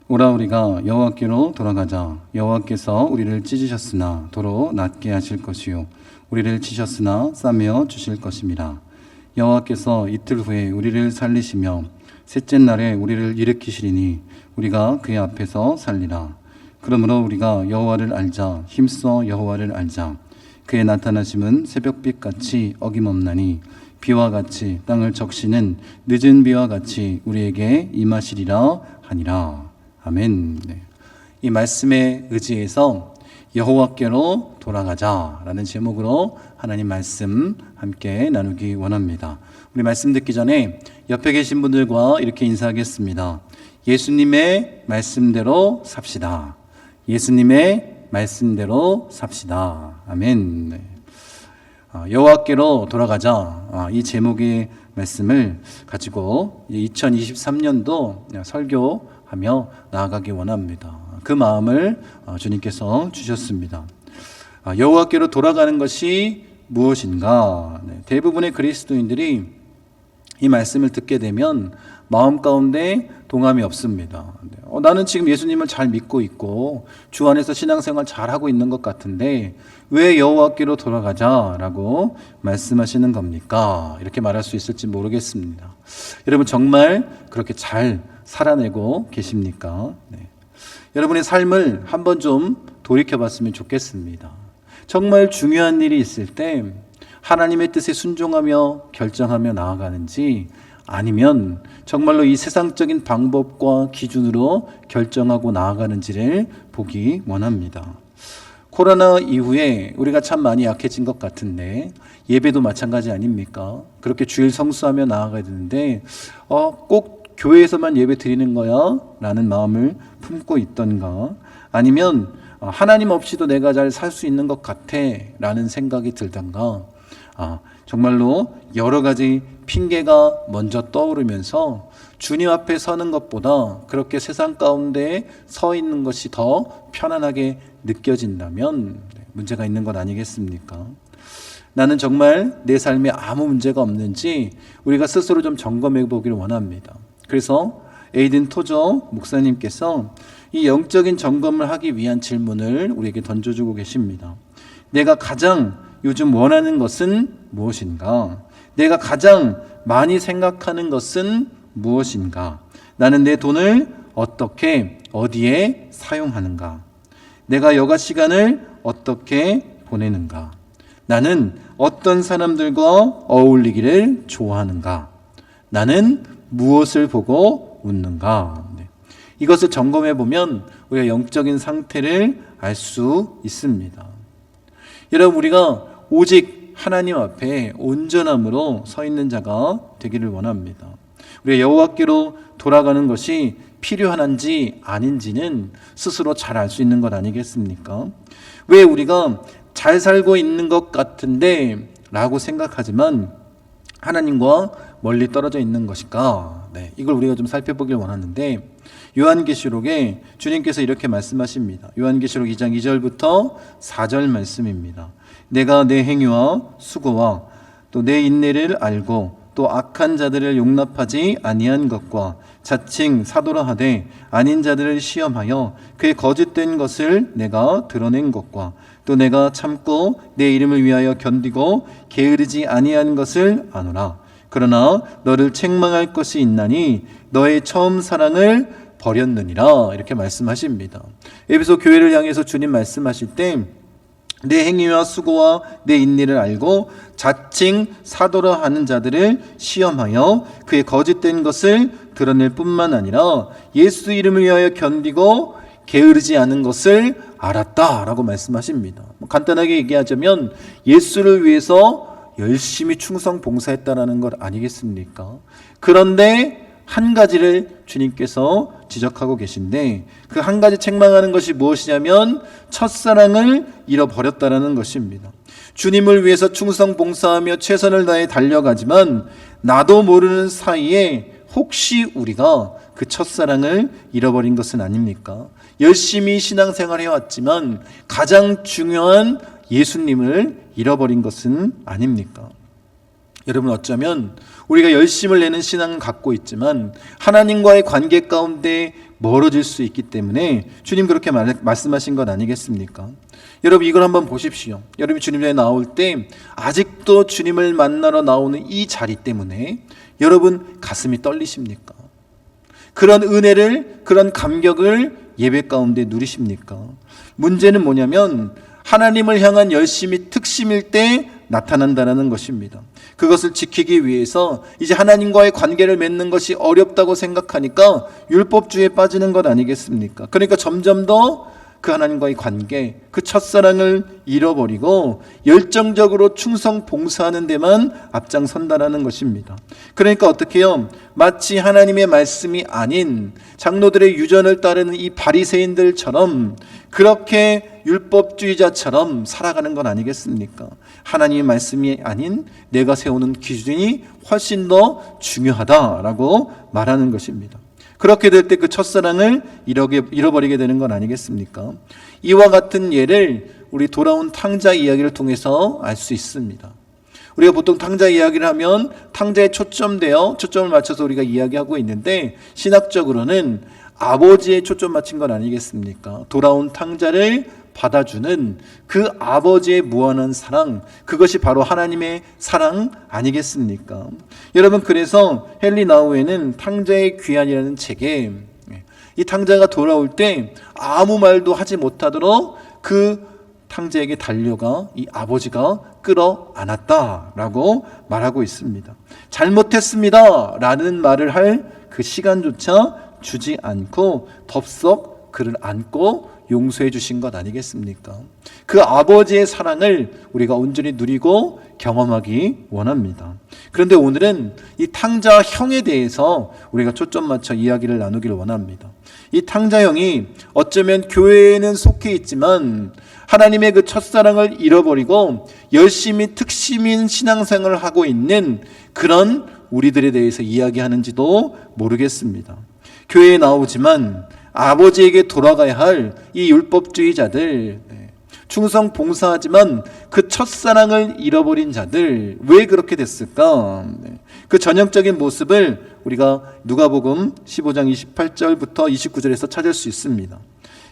오라 우리가 여호와께로 돌아가자. 여호와께서 우리를 찢으셨으나 도로 낫게 하실 것이요 우리를 치셨으나 싸매어 주실 것임이라. 여호와께서 이틀 후에 우리를 살리시며 셋째 날에 우리를 일으키시리니 우리가 그의 앞에서 살리라. 그러므로 우리가 여호와를 알자. 힘써 여호와를 알자. 그의 나타나심은 새벽빛같이 어김없나니 비와 같이 땅을 적시는 늦은 비와 같이 우리에게 임하시리라 하니라. 아멘. 네. 이 말씀에 의지해서 여호와께로 돌아가자라는 제목으로 하나님 말씀 함께 나누기 원합니다. 우리 말씀 듣기 전에 옆에 계신 분들과 이렇게 인사하겠습니다. 예수님의 말씀대로 삽시다. 예수님의 말씀대로 삽시다. 아멘. 네. 여호와께로 돌아가자. 이 제목의 말씀을 가지고 2023년도 설교하며 나아가기 원합니다. 그 마음을 주님께서 주셨습니다. 여호와께로 돌아가는 것이 무엇인가? 대부분의 그리스도인들이 이 말씀을 듣게 되면 마음 가운데 동함이 없습니다. 나는 지금 예수님을 잘 믿고 있고 주 안에서 신앙생활 잘하고 있는 것 같은데 왜 여호와께로 돌아가자라고 말씀하시는 겁니까? 이렇게 말할 수 있을지 모르겠습니다. 여러분 정말 그렇게 잘 살아내고 계십니까? 네. 여러분의 삶을 한번 좀 돌이켜봤으면 좋겠습니다. 정말 중요한 일이 있을 때 하나님의 뜻에 순종하며 결정하며 나아가는지 아니면 정말로 이 세상적인 방법과 기준으로 결정하고 나아가는지를 보기 원합니다. 코로나 이후에 우리가 참 많이 약해진 것 같은데 예배도 마찬가지 아닙니까? 그렇게 주일 성수하며 나아가야 되는데 꼭 교회에서만 예배 드리는 거야? 라는 마음을 품고 있던가 아니면 하나님 없이도 내가 잘 살 수 있는 것 같아 라는 생각이 들던가 정말로 여러 가지 핑계가 먼저 떠오르면서 주님 앞에 서는 것보다 그렇게 세상 가운데 서 있는 것이 더 편안하게 느껴진다면 문제가 있는 것 아니겠습니까? 나는 정말 내 삶에 아무 문제가 없는지 우리가 스스로 좀 점검해 보기를 원합니다. 그래서 에이든 토저 목사님께서 이 영적인 점검을 하기 위한 질문을 우리에게 던져주고 계십니다. 내가 가장 요즘 원하는 것은 무엇인가? 내가 가장 많이 생각하는 것은 무엇인가? 나는 내 돈을 어떻게 어디에 사용하는가? 내가 여가 시간을 어떻게 보내는가? 나는 어떤 사람들과 어울리기를 좋아하는가? 나는 무엇을 보고 웃는가? 이것을 점검해 보면 우리가 영적인 상태를 알 수 있습니다. 여러분 우리가 오직 하나님 앞에 온전함으로 서 있는 자가 되기를 원합니다. 우리가 여호와께로 돌아가는 것이 필요한지 아닌지는 스스로 잘 알 수 있는 것 아니겠습니까? 왜 우리가 잘 살고 있는 것 같은데 라고 생각하지만 하나님과 멀리 떨어져 있는 것일까? 이걸 우리가 좀 살펴보길 원하는데 요한계시록에 주님께서 이렇게 말씀하십니다. 요한계시록 2장 2절부터 4절 말씀입니다. 내가 내 행위와 수고와 또 내 인내를 알고 또 악한 자들을 용납하지 아니한 것과 자칭 사도라 하되 아닌 자들을 시험하여 그의 거짓된 것을 내가 드러낸 것과 또 내가 참고 내 이름을 위하여 견디고 게으르지 아니한 것을 아노라. 그러나 너를 책망할 것이 있나니 너의 처음 사랑을 버렸느니라. 이렇게 말씀하십니다. 에베소 교회를 향해서 주님 말씀하실 때 내 행위와 수고와 내 인내를 알고 자칭 사도라 하는 자들을 시험하여 그의 거짓된 것을 드러낼 뿐만 아니라 예수 이름을 위하여 견디고 게으르지 않은 것을 알았다라고 말씀하십니다. 간단하게 얘기하자면 예수를 위해서 열심히 충성 봉사했다라는 것 아니겠습니까? 그런데 한 가지를 주님께서 지적하고 계신데 그 한 가지 책망하는 것이 무엇이냐면 첫사랑을 잃어버렸다라는 것입니다. 주님을 위해서 충성 봉사하며 최선을 다해 달려가지만 나도 모르는 사이에 혹시 우리가 그 첫사랑을 잃어버린 것은 아닙니까? 열심히 신앙생활 해왔지만 가장 중요한 예수님을 잃어버린 것은 아닙니까? 여러분, 어쩌면 우리가 열심을 내는 신앙을 갖고 있지만 하나님과의 관계 가운데 멀어질 수 있기 때문에 주님 그렇게 말씀하신 것 아니겠습니까? 여러분, 이걸 한번 보십시오. 여러분이 주님 전에 나올 때 아직도 주님을 만나러 나오는 이 자리 때문에 여러분 가슴이 떨리십니까? 그런 은혜를, 그런 감격을 예배 가운데 누리십니까? 문제는 뭐냐면 하나님을 향한 열심이 특심일 때 나타난다는 것입니다. 그것을 지키기 위해서 이제 하나님과의 관계를 맺는 것이 어렵다고 생각하니까 율법주의에 빠지는 것 아니겠습니까? 그러니까 점점 더 그 하나님과의 관계, 그 첫사랑을 잃어버리고 열정적으로 충성 봉사하는 데만 앞장선다라는 것입니다. 그러니까 어떻게 해요? 마치 하나님의 말씀이 아닌 장로들의 유전을 따르는 이 바리새인들처럼 그렇게 율법주의자처럼 살아가는 건 아니겠습니까? 하나님의 말씀이 아닌 내가 세우는 기준이 훨씬 더 중요하다라고 말하는 것입니다. 그렇게 될 때 그 첫사랑을 잃어버리게 되는 건 아니겠습니까? 이와 같은 예를 우리 돌아온 탕자 이야기를 통해서 알 수 있습니다. 우리가 보통 탕자 이야기를 하면 탕자에 초점을 맞춰서 우리가 이야기하고 있는데 신학적으로는 아버지에 초점 맞춘 건 아니겠습니까? 돌아온 탕자를 받아주는 그 아버지의 무한한 사랑, 그것이 바로 하나님의 사랑 아니겠습니까? 여러분, 그래서 헨리 나우에는 탕자의 귀환이라는 책에 이 탕자가 돌아올 때 아무 말도 하지 못하도록 그 탕자에게 달려가 이 아버지가 끌어안았다라고 말하고 있습니다. 잘못했습니다 라는 말을 할 그 시간조차 주지 않고 덥석 그를 안고 용서해 주신 것 아니겠습니까? 그 아버지의 사랑을 우리가 온전히 누리고 경험하기 원합니다. 그런데 오늘은 이 탕자 형에 대해서 우리가 초점 맞춰 이야기를 나누기를 원합니다. 이 탕자 형이 어쩌면 교회에는 속해 있지만 하나님의 그 첫사랑을 잃어버리고 열심히 특심인 신앙생활을 하고 있는 그런 우리들에 대해서 이야기하는지도 모르겠습니다. 교회에 나오지만 아버지에게 돌아가야 할 이 율법주의자들, 충성 봉사하지만 그 첫사랑을 잃어버린 자들, 왜 그렇게 됐을까? 그 전형적인 모습을 우리가 누가복음 15장 28절부터 29절에서 찾을 수 있습니다.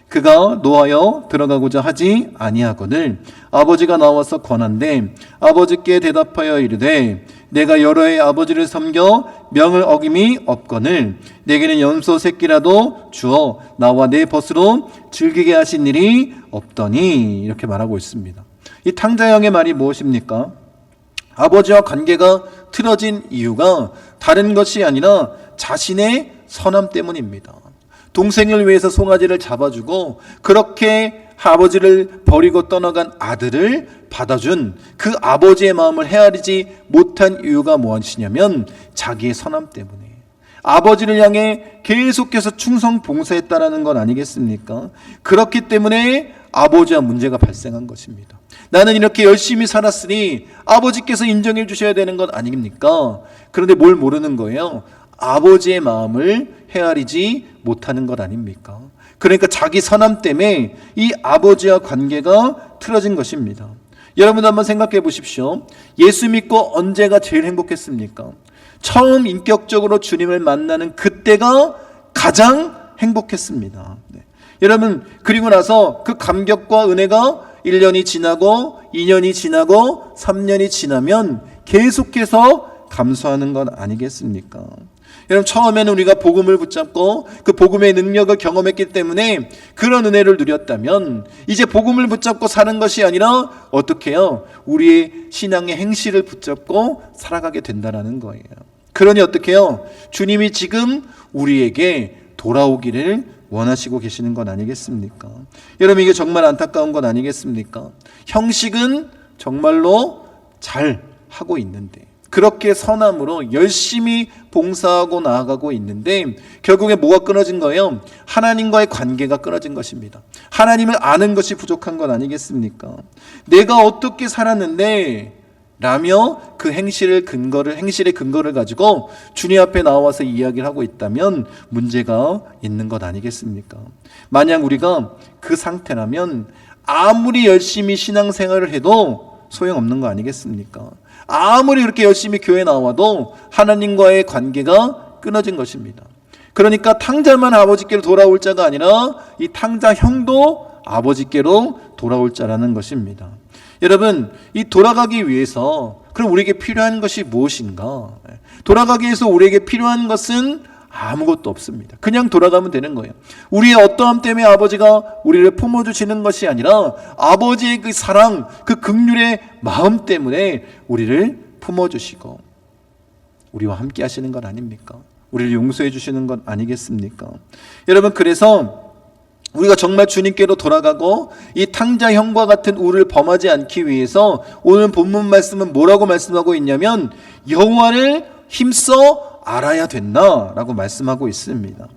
그가 노하여 들어가고자 하지 아니하거늘 아버지가 나와서 권한대 아버지께 대답하여 이르되 내가 여러 해 아버지를 섬겨 명을 어김이 없거늘 내게는 염소 새끼라도 주어 나와 내 벗으로 즐기게 하신 일이 없더니, 이렇게 말하고 있습니다. 이 탕자형의 말이 무엇입니까? 아버지와 관계가 틀어진 이유가 다른 것이 아니라 자신의 선함 때문입니다. 동생을 위해서 송아지를 잡아주고 그렇게 아버지를 버리고 떠나간 아들을 받아준 그 아버지의 마음을 헤아리지 못한 이유가 무엇이냐면 자기의 선함 때문에 아버지를 향해 계속해서 충성 봉사했다라는 건 아니겠습니까? 그렇기 때문에 아버지와 문제가 발생한 것입니다. 나는 이렇게 열심히 살았으니 아버지께서 인정해 주셔야 되는 것 아닙니까? 그런데 뭘 모르는 거예요? 아버지의 마음을 헤아리지 못하는 것 아닙니까? 그러니까 자기 선함 때문에 이 아버지와 관계가 틀어진 것입니다. 여러분 한번 생각해 보십시오. 예수 믿고 언제가 제일 행복했습니까? 처음 인격적으로 주님을 만나는 그때가 가장 행복했습니다. 여러분, 그리고 나서 그 감격과 은혜가 1년이 지나고 2년이 지나고 3년이 지나면 계속해서 감소하는 건 아니겠습니까? 여러분, 처음에는 우리가 복음을 붙잡고 그 복음의 능력을 경험했기 때문에 그런 은혜를 누렸다면 이제 복음을 붙잡고 사는 것이 아니라 어떻게 해요? 우리의 신앙의 행실을 붙잡고 살아가게 된다는 거예요. 그러니 어떻게 해요? 주님이 지금 우리에게 돌아오기를 원하시고 계시는 건 아니겠습니까? 여러분, 이게 정말 안타까운 건 아니겠습니까? 형식은 정말로 잘 하고 있는데, 그렇게 선함으로 열심히 봉사하고 나아가고 있는데 결국에 뭐가 끊어진 거예요? 하나님과의 관계가 끊어진 것입니다. 하나님을 아는 것이 부족한 건 아니겠습니까? 내가 어떻게 살았는데 라며 그 행실의 근거를 가지고 주님 앞에 나와서 이야기를 하고 있다면 문제가 있는 것 아니겠습니까? 만약 우리가 그 상태라면 아무리 열심히 신앙생활을 해도 소용없는 거 아니겠습니까? 아무리 그렇게 열심히 교회 나와도 하나님과의 관계가 끊어진 것입니다. 그러니까 탕자만 아버지께로 돌아올 자가 아니라 이 탕자 형도 아버지께로 돌아올 자라는 것입니다. 여러분, 이 돌아가기 위해서 그럼 우리에게 필요한 것이 무엇인가? 돌아가기 위해서 우리에게 필요한 것은 아무것도 없습니다. 그냥 돌아가면 되는 거예요. 우리의 어떠함 때문에 아버지가 우리를 품어주시는 것이 아니라 아버지의 그 사랑, 그 긍휼의 마음 때문에 우리를 품어주시고 우리와 함께 하시는 것 아닙니까? 우리를 용서해 주시는 것 아니겠습니까? 여러분, 그래서 우리가 정말 주님께로 돌아가고 이 탕자 형과 같은 우를 범하지 않기 위해서 오늘 본문 말씀은 뭐라고 말씀하고 있냐면 여호와를 힘써 알아야 된다라고 말씀하고 있습니다.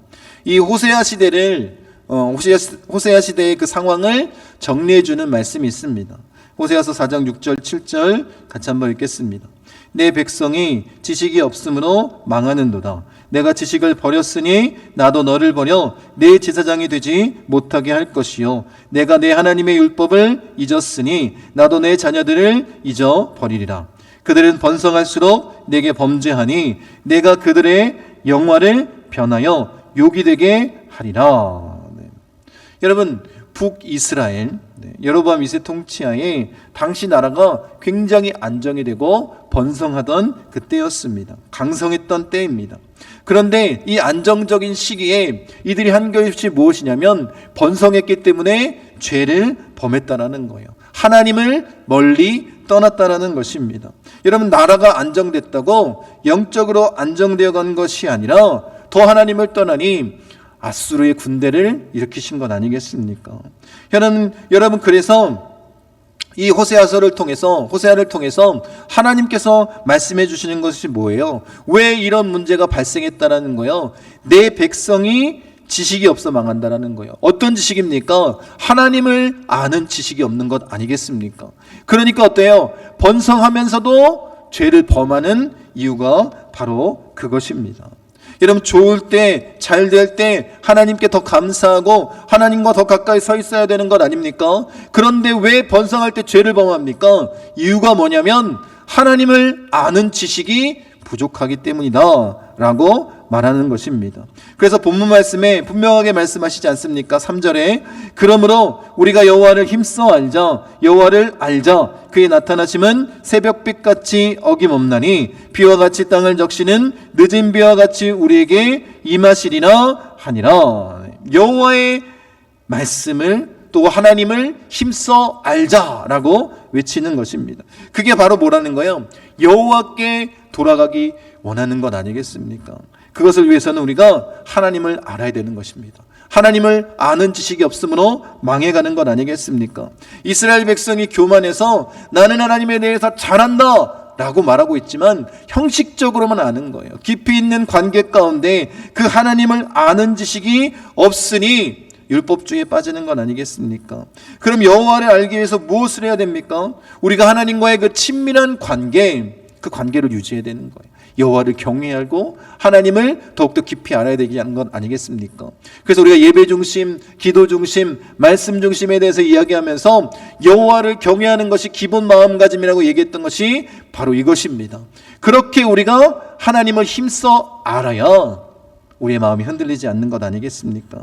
이 호세아 시대를 호세아 시대의 그 상황을 정리해 주는 말씀이 있습니다. 호세아서 4장 6절 7절 같이 한번 읽겠습니다. 내 백성이 지식이 없으므로 망하는도다. 내가 지식을 버렸으니 나도 너를 버려 내 제사장이 되지 못하게 할 것이요 내가 내 하나님의 율법을 잊었으니 나도 내 자녀들을 잊어버리리라. 그들은 번성할수록 내게 범죄하니 내가 그들의 영화를 변하여 욕이 되게 하리라. 네. 여러분, 북이스라엘 여로보암 2세 통치하에 당시 나라가 굉장히 안정이 되고 번성하던 그때였습니다. 강성했던 때입니다. 그런데 이 안정적인 시기에 이들이 한 것이 무엇이냐면 번성했기 때문에 죄를 범했다라는 거예요. 하나님을 멀리 떠났다라는 것입니다. 여러분, 나라가 안정됐다고 영적으로 안정되어 간 것이 아니라 더 하나님을 떠나니 아수르의 군대를 일으키신 것 아니겠습니까? 여러분, 그래서 이 호세아를 통해서 하나님께서 말씀해 주시는 것이 뭐예요? 왜 이런 문제가 발생했다라는 거예요? 내 백성이 지식이 없어 망한다라는 거예요. 어떤 지식입니까? 하나님을 아는 지식이 없는 것 아니겠습니까? 그러니까 어때요? 번성하면서도 죄를 범하는 이유가 바로 그것입니다. 여러분, 좋을 때, 잘 될 때 하나님께 더 감사하고 하나님과 더 가까이 서 있어야 되는 것 아닙니까? 그런데 왜 번성할 때 죄를 범합니까? 이유가 뭐냐면 하나님을 아는 지식이 부족하기 때문이다 라고 말하는 것입니다. 그래서 본문 말씀에 분명하게 말씀하시지 않습니까? 3절에 그러므로 우리가 여호와를 힘써 알자, 여호와를 알자. 그의 나타나심은 새벽빛같이 어김없나니 비와 같이 땅을 적시는 늦은 비와 같이 우리에게 임하시리라 하니라. 여호와의 말씀을 또 하나님을 힘써 알자라고 외치는 것입니다. 그게 바로 뭐라는 거예요? 여호와께 돌아가기 원하는 것 아니겠습니까? 그것을 위해서는 우리가 하나님을 알아야 되는 것입니다. 하나님을 아는 지식이 없으므로 망해가는 것 아니겠습니까? 이스라엘 백성이 교만해서 나는 하나님에 대해서 잘한다 라고 말하고 있지만 형식적으로만 아는 거예요. 깊이 있는 관계 가운데 그 하나님을 아는 지식이 없으니 율법주의에 빠지는 건 아니겠습니까? 그럼 여호와를 알기 위해서 무엇을 해야 됩니까? 우리가 하나님과의 그 친밀한 관계, 그 관계를 유지해야 되는 거예요. 여호와를 경외하고 하나님을 더욱더 깊이 알아야 되는 건 아니겠습니까? 그래서 우리가 예배 중심, 기도 중심, 말씀 중심에 대해서 이야기하면서 여호와를 경외하는 것이 기본 마음가짐이라고 얘기했던 것이 바로 이것입니다. 그렇게 우리가 하나님을 힘써 알아야 우리의 마음이 흔들리지 않는 것 아니겠습니까?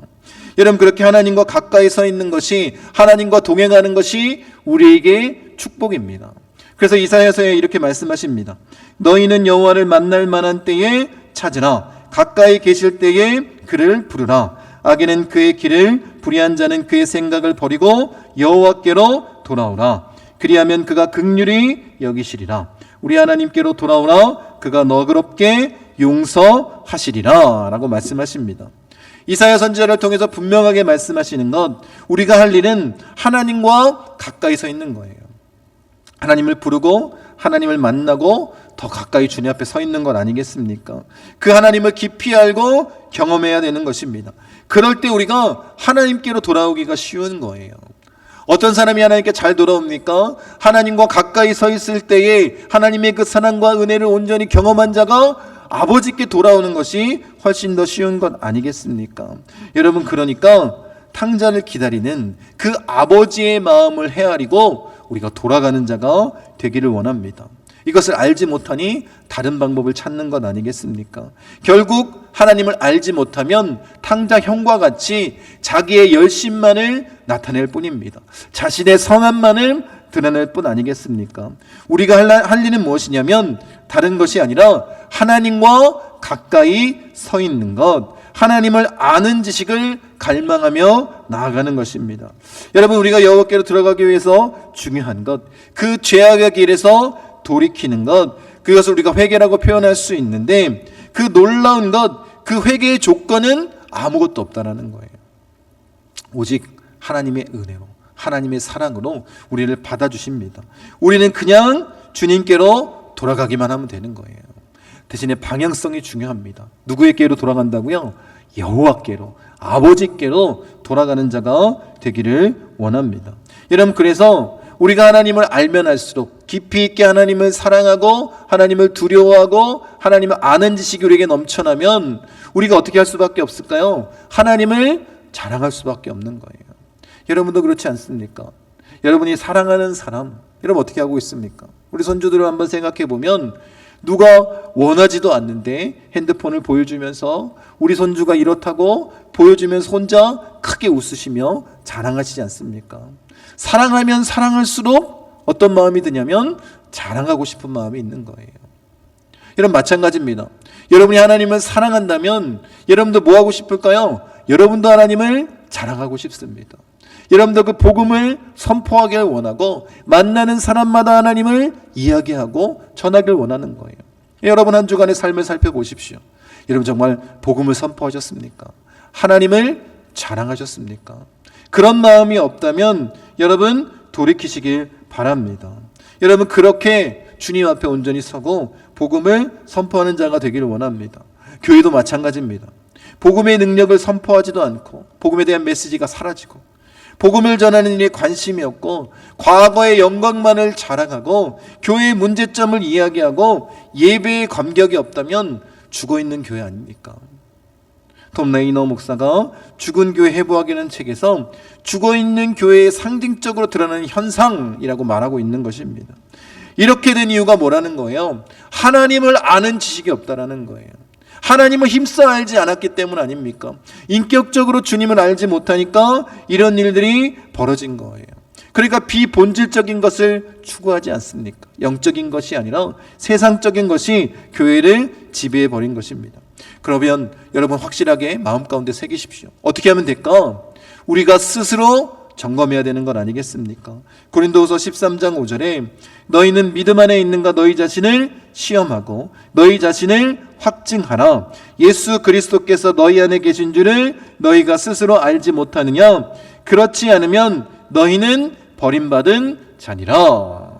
여러분, 그렇게 하나님과 가까이 서 있는 것이, 하나님과 동행하는 것이 우리에게 축복입니다. 그래서 이사야서에 이렇게 말씀하십니다. 너희는 여호와를 만날 만한 때에 찾으라. 가까이 계실 때에 그를 부르라. 악인은 그의 길을, 불의한 자는 그의 생각을 버리고 여호와께로 돌아오라. 그리하면 그가 긍휼히 여기시리라. 우리 하나님께로 돌아오라. 그가 너그럽게 용서하시리라 라고 말씀하십니다. 이사야 선지자를 통해서 분명하게 말씀하시는 것, 우리가 할 일은 하나님과 가까이 서 있는 거예요. 하나님을 부르고 하나님을 만나고 더 가까이 주님 앞에 서 있는 것 아니겠습니까? 그 하나님을 깊이 알고 경험해야 되는 것입니다. 그럴 때 우리가 하나님께로 돌아오기가 쉬운 거예요. 어떤 사람이 하나님께 잘 돌아옵니까? 하나님과 가까이 서 있을 때에 하나님의 그 사랑과 은혜를 온전히 경험한 자가 아버지께 돌아오는 것이 훨씬 더 쉬운 것 아니겠습니까? 여러분, 그러니까 탕자를 기다리는 그 아버지의 마음을 헤아리고 우리가 돌아가는 자가 되기를 원합니다. 이것을 알지 못하니 다른 방법을 찾는 것 아니겠습니까? 결국 하나님을 알지 못하면 탕자 형과 같이 자기의 열심만을 나타낼 뿐입니다. 자신의 선함만을 드러낼 뿐 아니겠습니까? 우리가 할 일은 무엇이냐면 다른 것이 아니라 하나님과 가까이 서 있는 것, 하나님을 아는 지식을 갈망하며 나아가는 것입니다. 여러분, 우리가 여호와께로 들어가기 위해서 중요한 것, 그 죄악의 길에서 돌이키는 것, 그것을 우리가 회개라고 표현할 수 있는데, 그 놀라운 것, 그 회개의 조건은 아무것도 없다라는 거예요. 오직 하나님의 은혜로, 하나님의 사랑으로 우리를 받아주십니다. 우리는 그냥 주님께로 돌아가기만 하면 되는 거예요. 대신에 방향성이 중요합니다. 누구에게로 돌아간다고요? 여호와께로, 아버지께로 돌아가는 자가 되기를 원합니다. 여러분, 그래서 우리가 하나님을 알면 알수록 깊이 있게 하나님을 사랑하고 하나님을 두려워하고 하나님을 아는 지식이 우리에게 넘쳐나면 우리가 어떻게 할 수밖에 없을까요? 하나님을 자랑할 수밖에 없는 거예요. 여러분도 그렇지 않습니까? 여러분이 사랑하는 사람, 여러분 어떻게 하고 있습니까? 우리 손주들을 한번 생각해 보면 누가 원하지도 않는데 핸드폰을 보여주면서 우리 손주가 이렇다고 보여주면서 혼자 크게 웃으시며 자랑하시지 않습니까? 사랑하면 사랑할수록 어떤 마음이 드냐면 자랑하고 싶은 마음이 있는 거예요. 여러분, 마찬가지입니다. 여러분이 하나님을 사랑한다면 여러분도 뭐 하고 싶을까요? 여러분도 하나님을 자랑하고 싶습니다. 여러분도 그 복음을 선포하기를 원하고 만나는 사람마다 하나님을 이야기하고 전하기를 원하는 거예요. 여러분, 한 주간의 삶을 살펴보십시오. 여러분, 정말 복음을 선포하셨습니까? 하나님을 자랑하셨습니까? 그런 마음이 없다면 여러분 돌이키시길 바랍니다. 여러분, 그렇게 주님 앞에 온전히 서고 복음을 선포하는 자가 되기를 원합니다. 교회도 마찬가지입니다. 복음의 능력을 선포하지도 않고 복음에 대한 메시지가 사라지고 복음을 전하는 일에 관심이 없고 과거의 영광만을 자랑하고 교회의 문제점을 이야기하고 예배에 감격이 없다면 죽어있는 교회 아닙니까? 톰 레이너 목사가 죽은 교회 해부하기는 책에서 죽어있는 교회의 상징적으로 드러나는 현상이라고 말하고 있는 것입니다. 이렇게 된 이유가 뭐라는 거예요? 하나님을 아는 지식이 없다라는 거예요. 하나님을 힘써 알지 않았기 때문 아닙니까? 인격적으로 주님을 알지 못하니까 이런 일들이 벌어진 거예요. 그러니까 비본질적인 것을 추구하지 않습니까? 영적인 것이 아니라 세상적인 것이 교회를 지배해버린 것입니다. 그러면 여러분 확실하게 마음 가운데 새기십시오. 어떻게 하면 될까? 우리가 스스로 점검해야 되는 것 아니겠습니까? 고린도후서 13장 5절에 너희는 믿음 안에 있는가 너희 자신을 시험하고 너희 자신을 확증하라. 예수 그리스도께서 너희 안에 계신 줄을 너희가 스스로 알지 못하느냐? 그렇지 않으면 너희는 버림받은 자니라.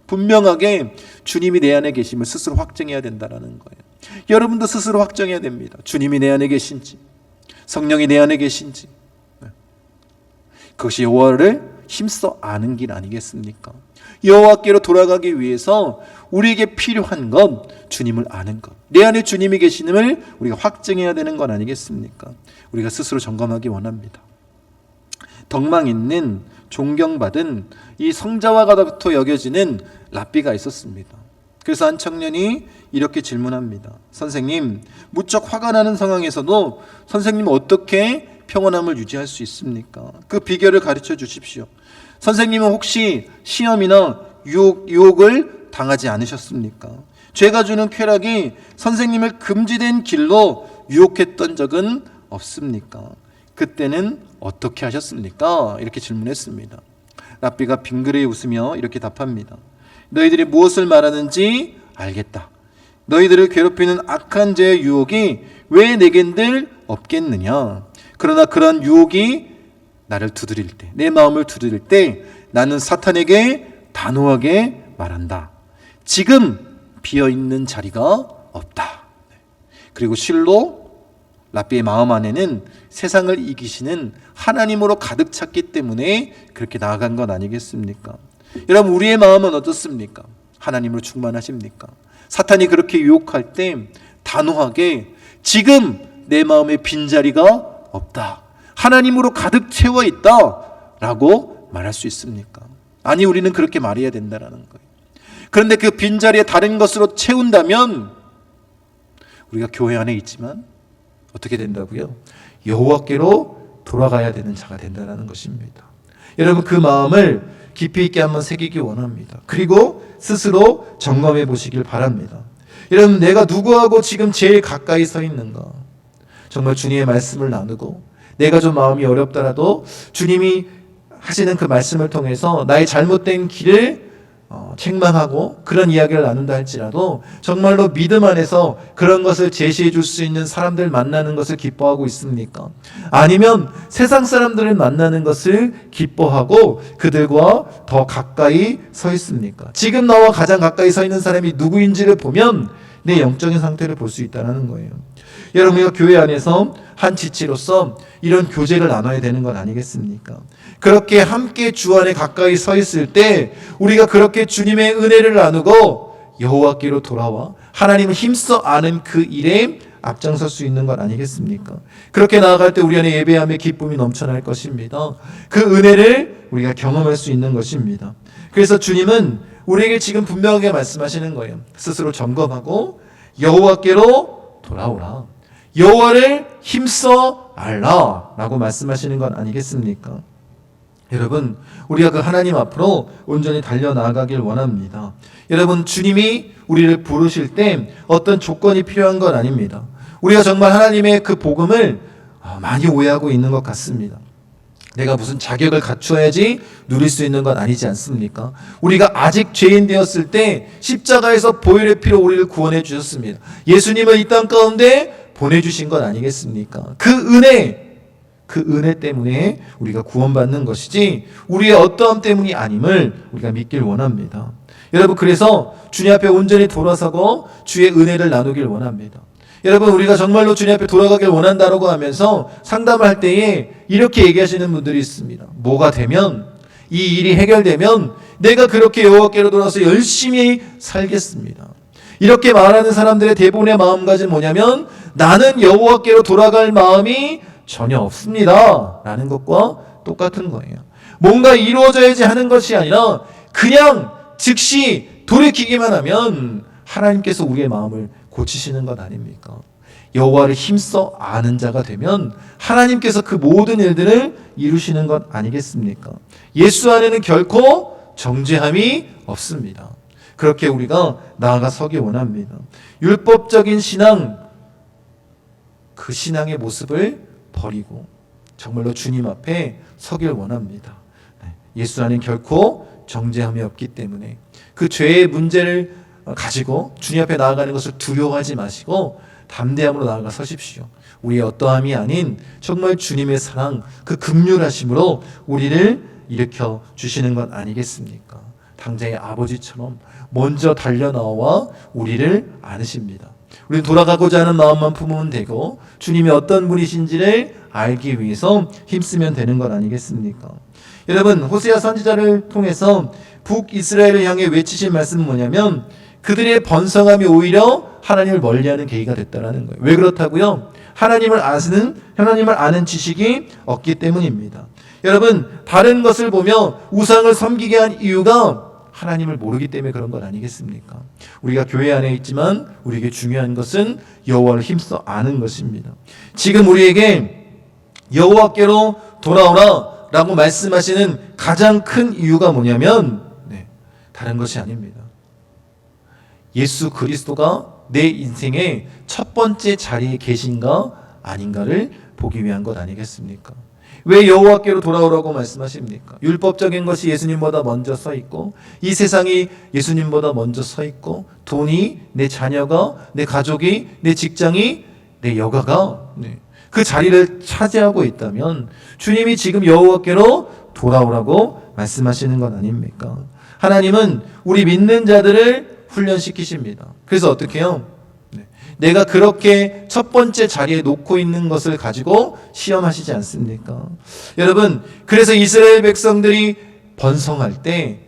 분명하게 주님이 내 안에 계심을 스스로 확증해야 된다는 거예요. 여러분도 스스로 확정해야 됩니다. 주님이 내 안에 계신지, 성령이 내 안에 계신지. 그것이 여호와를 힘써 아는 길 아니겠습니까? 여호와께로 돌아가기 위해서 우리에게 필요한 것, 주님을 아는 것, 내 안에 주님이 계시음을 우리가 확증해야 되는 것 아니겠습니까? 우리가 스스로 점검하기 원합니다. 덕망 있는 존경받은 이 성자와 같아 여겨지는 랍비가 있었습니다. 그래서 한 청년이 이렇게 질문합니다. 선생님, 무척 화가 나는 상황에서도 선생님은 어떻게 평온함을 유지할 수 있습니까? 그 비결을 가르쳐 주십시오. 선생님은 혹시 시험이나 유혹을 당하지 않으셨습니까? 죄가 주는 쾌락이 선생님을 금지된 길로 유혹했던 적은 없습니까? 그때는 어떻게 하셨습니까? 이렇게 질문했습니다. 랍비가 빙그레 웃으며 이렇게 답합니다. 너희들이 무엇을 말하는지 알겠다. 너희들을 괴롭히는 악한 죄의 유혹이 왜 내겐들 없겠느냐? 그러나 그런 유혹이 나를 두드릴 때, 내 마음을 두드릴 때 나는 사탄에게 단호하게 말한다. 지금 비어있는 자리가 없다. 그리고 실로 랍비의 마음 안에는 세상을 이기시는 하나님으로 가득 찼기 때문에 그렇게 나아간 것 아니겠습니까? 여러분, 우리의 마음은 어떻습니까? 하나님으로 충만하십니까? 사탄이 그렇게 유혹할 때 단호하게 지금 내 마음에 빈자리가 없다, 하나님으로 가득 채워 있다 라고 말할 수 있습니까? 아니, 우리는 그렇게 말해야 된다라는 거예요. 그런데 그 빈자리에 다른 것으로 채운다면 우리가 교회 안에 있지만 어떻게 된다고요? 여호와께로 돌아가야 되는 자가 된다는 것입니다. 여러분, 그 마음을 깊이 있게 한번 새기기 원합니다. 그리고 스스로 점검해 보시길 바랍니다. 여러분, 내가 누구하고 지금 제일 가까이 서 있는가? 정말 주님의 말씀을 나누고 내가 좀 마음이 어렵더라도 주님이 하시는 그 말씀을 통해서 나의 잘못된 길을 책망하고 그런 이야기를 나눈다 할지라도 정말로 믿음 안에서 그런 것을 제시해 줄 수 있는 사람들 만나는 것을 기뻐하고 있습니까? 아니면 세상 사람들을 만나는 것을 기뻐하고 그들과 더 가까이 서 있습니까? 지금 나와 가장 가까이 서 있는 사람이 누구인지를 보면 내 영적인 상태를 볼 수 있다는 거예요. 여러분, 우리가 교회 안에서 한 지체로서 이런 교제를 나눠야 되는 건 아니겠습니까? 그렇게 함께 주 안에 가까이 서 있을 때 우리가 그렇게 주님의 은혜를 나누고 여호와께로 돌아와 하나님을 힘써 아는 그 일에 앞장설 수 있는 것 아니겠습니까? 그렇게 나아갈 때 우리 안에 예배함의 기쁨이 넘쳐날 것입니다. 그 은혜를 우리가 경험할 수 있는 것입니다. 그래서 주님은 우리에게 지금 분명하게 말씀하시는 거예요. 스스로 점검하고 여호와께로 돌아오라. 여호와를 힘써 알라 라고 말씀하시는 건 아니겠습니까? 여러분, 우리가 그 하나님 앞으로 온전히 달려나가길 원합니다. 여러분, 주님이 우리를 부르실 때 어떤 조건이 필요한 건 아닙니다. 우리가 정말 하나님의 그 복음을 많이 오해하고 있는 것 같습니다. 내가 무슨 자격을 갖추어야지 누릴 수 있는 건 아니지 않습니까? 우리가 아직 죄인 되었을 때 십자가에서 보혈의 피로 우리를 구원해 주셨습니다. 예수님을 이 땅 가운데 보내주신 것 아니겠습니까? 그 은혜 때문에 우리가 구원받는 것이지 우리의 어떠함 때문이 아님을 우리가 믿길 원합니다. 여러분, 그래서 주님 앞에 온전히 돌아서고 주의 은혜를 나누길 원합니다. 여러분, 우리가 정말로 주님 앞에 돌아가길 원한다라고 하면서 상담할 때에 이렇게 얘기하시는 분들이 있습니다. 뭐가 되면, 이 일이 해결되면 내가 그렇게 여호와께로 돌아서 열심히 살겠습니다. 이렇게 말하는 사람들의 대부분의 마음가짐은 뭐냐면 나는 여호와께로 돌아갈 마음이 전혀 없습니다 라는 것과 똑같은 거예요. 뭔가 이루어져야지 하는 것이 아니라 그냥 즉시 돌이키기만 하면 하나님께서 우리의 마음을 고치시는 것 아닙니까? 여호와를 힘써 아는 자가 되면 하나님께서 그 모든 일들을 이루시는 것 아니겠습니까? 예수 안에는 결코 정죄함이 없습니다. 그렇게 우리가 나아가 서기 원합니다. 율법적인 신앙, 그 신앙의 모습을 버리고 정말로 주님 앞에 서길 원합니다. 예수 안에는 결코 정죄함이 없기 때문에 그 죄의 문제를 가지고 주님 앞에 나아가는 것을 두려워하지 마시고 담대함으로 나아가 서십시오. 우리의 어떠함이 아닌 정말 주님의 사랑, 그 긍휼하심으로 우리를 일으켜 주시는 것 아니겠습니까? 당장의 아버지처럼 먼저 달려나와 우리를 안으십니다. 우리는 돌아가고자 하는 마음만 품으면 되고 주님이 어떤 분이신지를 알기 위해서 힘쓰면 되는 것 아니겠습니까? 여러분, 호세아 선지자를 통해서 북이스라엘을 향해 외치신 말씀은 뭐냐면 그들의 번성함이 오히려 하나님을 멀리하는 계기가 됐다는 거예요. 왜 그렇다고요? 하나님을 아는 지식이 없기 때문입니다. 여러분, 다른 것을 보며 우상을 섬기게 한 이유가 하나님을 모르기 때문에 그런 것 아니겠습니까? 우리가 교회 안에 있지만 우리에게 중요한 것은 여호와를 힘써 아는 것입니다. 지금 우리에게 여호와께로 돌아오라 라고 말씀하시는 가장 큰 이유가 뭐냐면 다른 것이 아닙니다. 예수 그리스도가 내 인생의 첫 번째 자리에 계신가 아닌가를 보기 위한 것 아니겠습니까? 왜 여호와께로 돌아오라고 말씀하십니까? 율법적인 것이 예수님보다 먼저 서 있고 이 세상이 예수님보다 먼저 서 있고 돈이, 내 자녀가, 내 가족이, 내 직장이, 내 여가가 그 자리를 차지하고 있다면 주님이 지금 여호와께로 돌아오라고 말씀하시는 것 아닙니까? 하나님은 우리 믿는 자들을 훈련시키십니다. 그래서 어떻게 해요? 내가 그렇게 첫 번째 자리에 놓고 있는 것을 가지고 시험하시지 않습니까? 여러분, 그래서 이스라엘 백성들이 번성할 때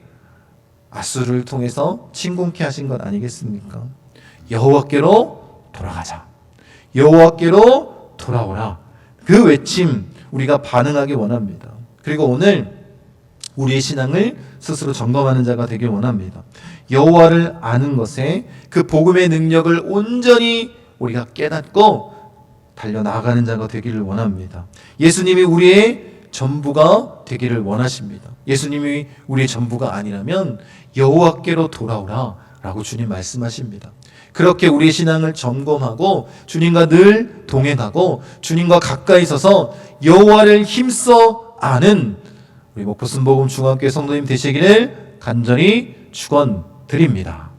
아수르를 통해서 침공케 하신 것 아니겠습니까? 여호와께로 돌아가자. 여호와께로 돌아오라. 그 외침 우리가 반응하기 원합니다. 그리고 오늘 우리의 신앙을 스스로 점검하는 자가 되길 원합니다. 여호와를 아는 것에 그 복음의 능력을 온전히 우리가 깨닫고 달려나가는 자가 되기를 원합니다. 예수님이 우리의 전부가 되기를 원하십니다. 예수님이 우리의 전부가 아니라면 여호와께로 돌아오라 라고 주님 말씀하십니다. 그렇게 우리의 신앙을 점검하고 주님과 늘 동행하고 주님과 가까이 서서 여호와를 힘써 아는 우리 목포순복음 중학교의 성도님 되시기를 간절히 축원드립니다.